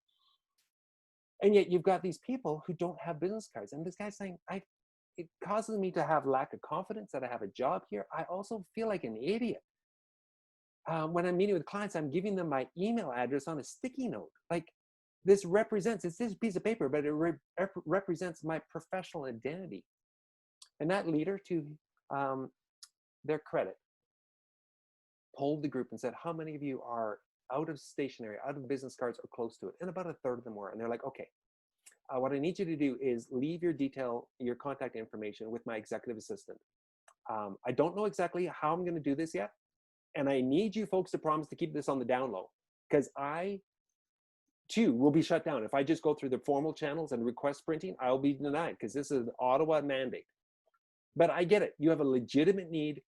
And yet you've got these people who don't have business cards. And this guy's saying, it causes me to have lack of confidence that I have a job here. I also feel like an idiot. When I'm meeting with clients, I'm giving them my email address on a sticky note. Like, this represents, it's this piece of paper, but it represents my professional identity. And that leader, to their credit, polled the group and said, how many of you are out of stationery, out of business cards, or close to it? And about a third of them were. And they're like, okay, what I need you to do is leave your contact information with my executive assistant. I don't know exactly how I'm going to do this yet. And I need you folks to promise to keep this on the down low, because I too will be shut down. If I just go through the formal channels and request printing, I'll be denied because this is an Ottawa mandate. But I get it. You have a legitimate need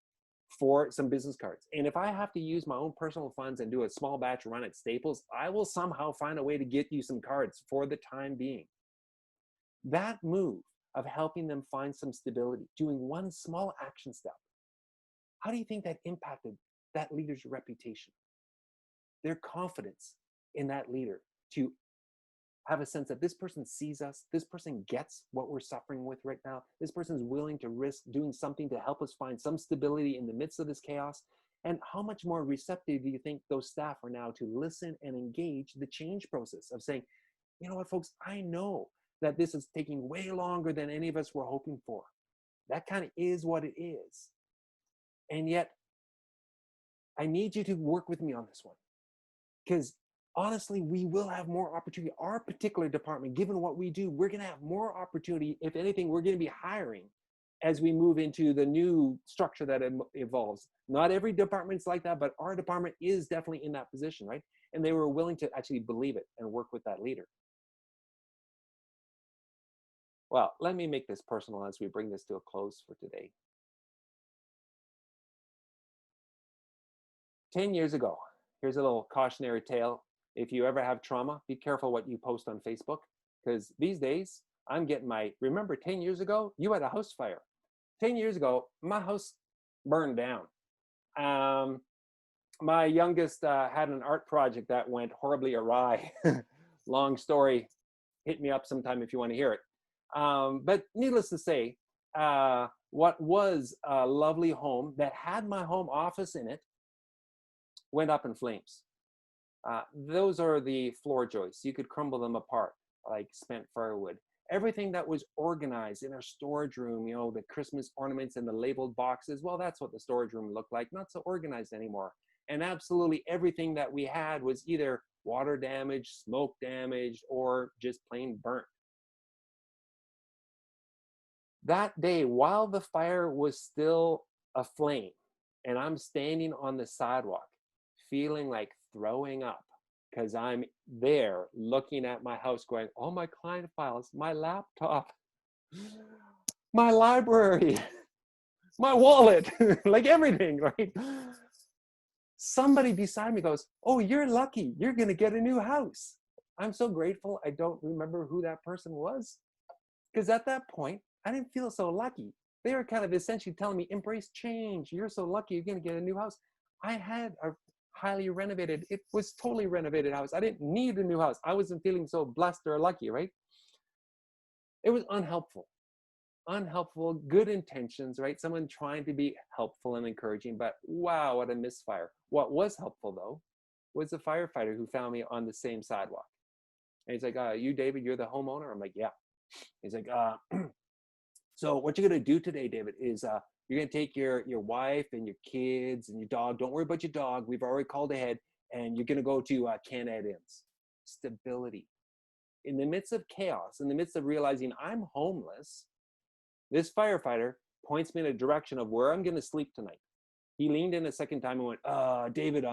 for some business cards. And if I have to use my own personal funds and do a small batch run at Staples, I will somehow find a way to get you some cards for the time being. That move of helping them find some stability, doing one small action step, how do you think that impacted that leader's reputation? Their confidence in that leader to have a sense that this person sees us, this person gets what we're suffering with right now, this person is willing to risk doing something to help us find some stability in the midst of this chaos. And how much more receptive do you think those staff are now to listen and engage the change process of saying, you know what, folks, I know that this is taking way longer than any of us were hoping for. That kind of is what it is. And yet, I need you to work with me on this one. Because honestly, we will have more opportunity. Our particular department, given what we do, we're going to have more opportunity. If anything, we're going to be hiring as we move into the new structure that evolves. Not every department's like that, but our department is definitely in that position, right? And they were willing to actually believe it and work with that leader. Well, let me make this personal as we bring this to a close for today. 10 years ago, here's a little cautionary tale. If you ever have trauma, be careful what you post on Facebook, because these days I'm getting remember 10 years ago, you had a house fire. 10 years ago, my house burned down. My youngest had an art project that went horribly awry. Long story, hit me up sometime if you want to hear it. But needless to say, what was a lovely home that had my home office in it went up in flames. Those are the floor joists. You could crumble them apart like spent firewood. Everything that was organized in our storage room, the Christmas ornaments and the labeled boxes, well, that's what the storage room looked like, not so organized anymore. And absolutely everything that we had was either water damaged, smoke damaged, or just plain burnt. That day, while the fire was still aflame, and I'm standing on the sidewalk, feeling like throwing up, because I'm there looking at my house going, oh, my client files, my laptop, my library, my wallet, like everything, right? Somebody beside me goes, oh, you're lucky. You're going to get a new house. I'm so grateful I don't remember who that person was, because at that point, I didn't feel so lucky. They were kind of essentially telling me, embrace change. You're so lucky. You're going to get a new house. I had a highly renovated, it was totally renovated house. I didn't need a new house. I wasn't feeling so blessed or lucky, right? It was unhelpful, good intentions, right? Someone trying to be helpful and encouraging, but wow, what a misfire. What was helpful though, was the firefighter who found me on the same sidewalk. And he's like, you, David, you're the homeowner? I'm like, yeah. He's like, so what you're going to do today, David, is you're going to take your wife and your kids and your dog. Don't worry about your dog. We've already called ahead. And you're going to go to Canada Inns. Stability. In the midst of chaos, in the midst of realizing I'm homeless, this firefighter points me in a direction of where I'm going to sleep tonight. He leaned in a second time and went, David,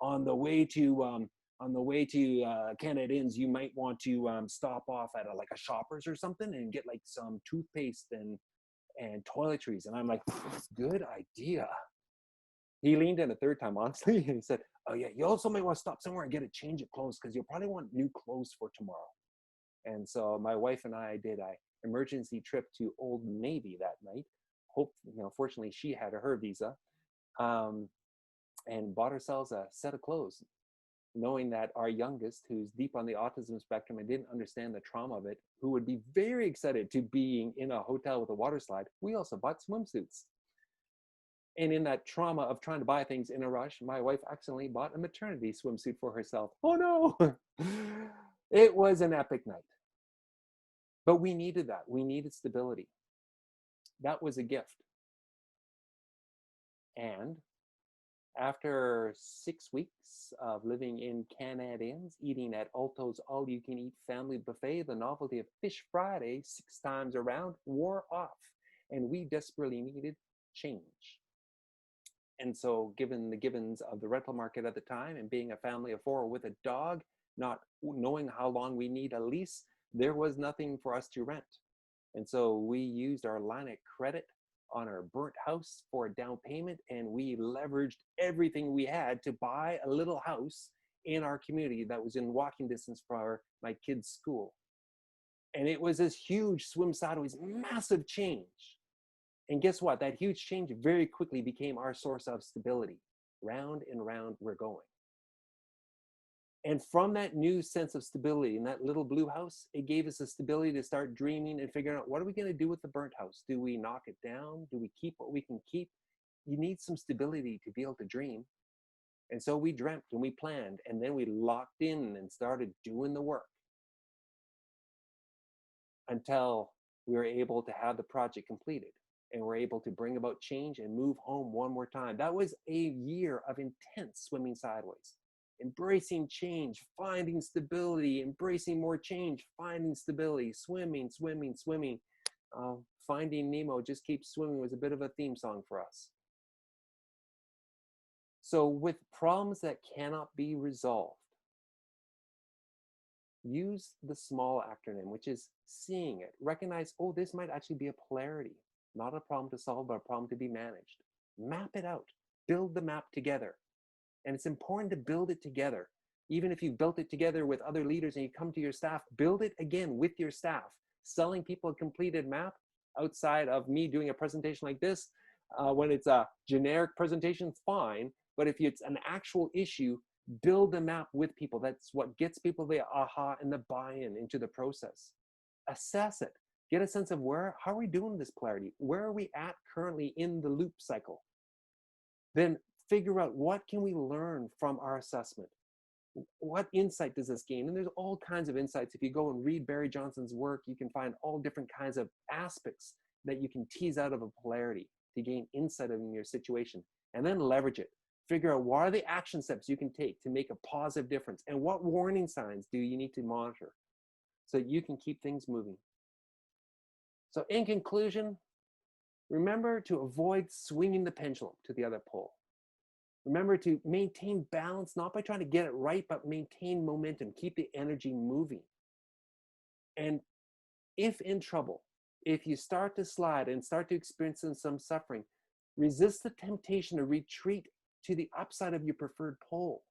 on the way to on the way to Canadians, you might want to stop off at like a Shoppers or something and get like some toothpaste and toiletries. And I'm like, good idea. He leaned in a third time, honestly, and he said, oh yeah, you also might want to stop somewhere and get a change of clothes because you'll probably want new clothes for tomorrow. And so my wife and I did an emergency trip to Old Navy that night. Fortunately, she had her visa, and bought ourselves a set of clothes, knowing that our youngest, who's deep on the autism spectrum and didn't understand the trauma of it, who would be very excited to being in a hotel with a water slide, we also bought swimsuits. And in that trauma of trying to buy things in a rush, my wife accidentally bought a maternity swimsuit for herself. Oh no! It was an epic night. But we needed that. We needed stability. That was a gift. And after 6 weeks of living in Canadians, eating at Alto's all-you-can-eat family buffet, the novelty of Fish Friday 6 times around wore off, and we desperately needed change. And so, given the givens of the rental market at the time and being a family of 4 with a dog, not knowing how long we need a lease, there was nothing for us to rent. And so we used our line of credit on our burnt house for a down payment, and we leveraged everything we had to buy a little house in our community that was in walking distance for my kids' school. And it was this huge swim sideways, massive change. And guess what? That huge change very quickly became our source of stability. Round and round we're going. And from that new sense of stability in that little blue house, it gave us the stability to start dreaming and figuring out, what are we going to do with the burnt house? Do we knock it down? Do we keep what we can keep? You need some stability to be able to dream. And so we dreamt and we planned, and then we locked in and started doing the work until we were able to have the project completed and we're able to bring about change and move home one more time. That was a year of intense swimming sideways. Embracing change, finding stability, embracing more change, finding stability, swimming, swimming, swimming. Finding Nemo, just keep swimming was a bit of a theme song for us. So with problems that cannot be resolved, use the SMALL acronym, which is seeing it. Recognize, oh, this might actually be a polarity, not a problem to solve, but a problem to be managed. Map it out, build the map together. And it's important to build it together. Even if you've built it together with other leaders and you come to your staff, build it again with your staff. Selling people a completed map outside of me doing a presentation like this, when it's a generic presentation, fine. But if it's an actual issue, build a map with people. That's what gets people the aha and the buy-in into the process. Assess it. Get a sense of how are we doing this polarity? Where are we at currently in the loop cycle? Then figure out, what can we learn from our assessment? What insight does this gain? And there's all kinds of insights. If you go and read Barry Johnson's work, you can find all different kinds of aspects that you can tease out of a polarity to gain insight in your situation, and then leverage it. Figure out, what are the action steps you can take to make a positive difference, and what warning signs do you need to monitor so that you can keep things moving. So in conclusion, remember to avoid swinging the pendulum to the other pole. Remember to maintain balance, not by trying to get it right, but maintain momentum, keep the energy moving. And if in trouble, if you start to slide and start to experience some suffering, resist the temptation to retreat to the upside of your preferred pole,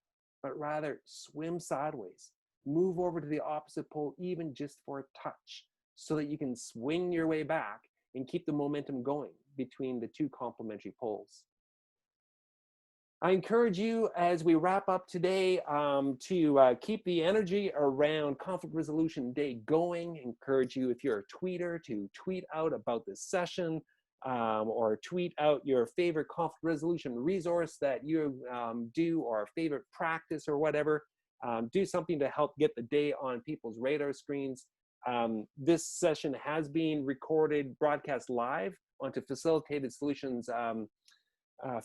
but rather swim sideways. Move over to the opposite pole, even just for a touch, so that you can swing your way back and keep the momentum going between the two complementary poles. I encourage you, as we wrap up today, to keep the energy around Conflict Resolution Day going. Encourage you, if you're a tweeter, to tweet out about this session, or tweet out your favorite conflict resolution resource that you do, or a favorite practice or whatever. Do something to help get the day on people's radar screens. This session has been recorded, broadcast live onto Facilitated Solutions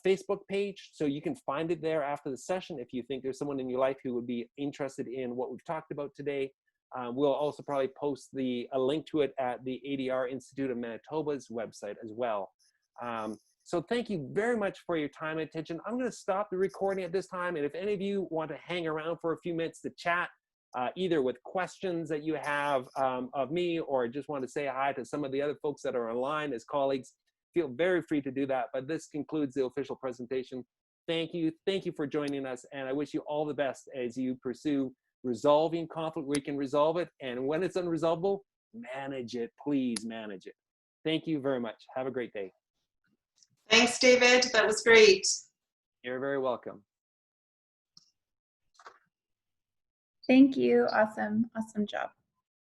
Facebook page, so you can find it there after the session if you think there's someone in your life who would be interested in what we've talked about today. We'll also probably post a link to it at the ADR Institute of Manitoba's website as well. So thank you very much for your time and attention. I'm going to stop the recording at this time. And if any of you want to hang around for a few minutes to chat, either with questions that you have of me, or just want to say hi to some of the other folks that are online as colleagues, feel very free to do that. But this concludes the official presentation. Thank you. Thank you for joining us. And I wish you all the best as you pursue resolving conflict where you can resolve it. And when it's unresolvable, manage it. Please manage it. Thank you very much. Have a great day. Thanks, David. That was great. You're very welcome. Thank you. Awesome. Awesome job.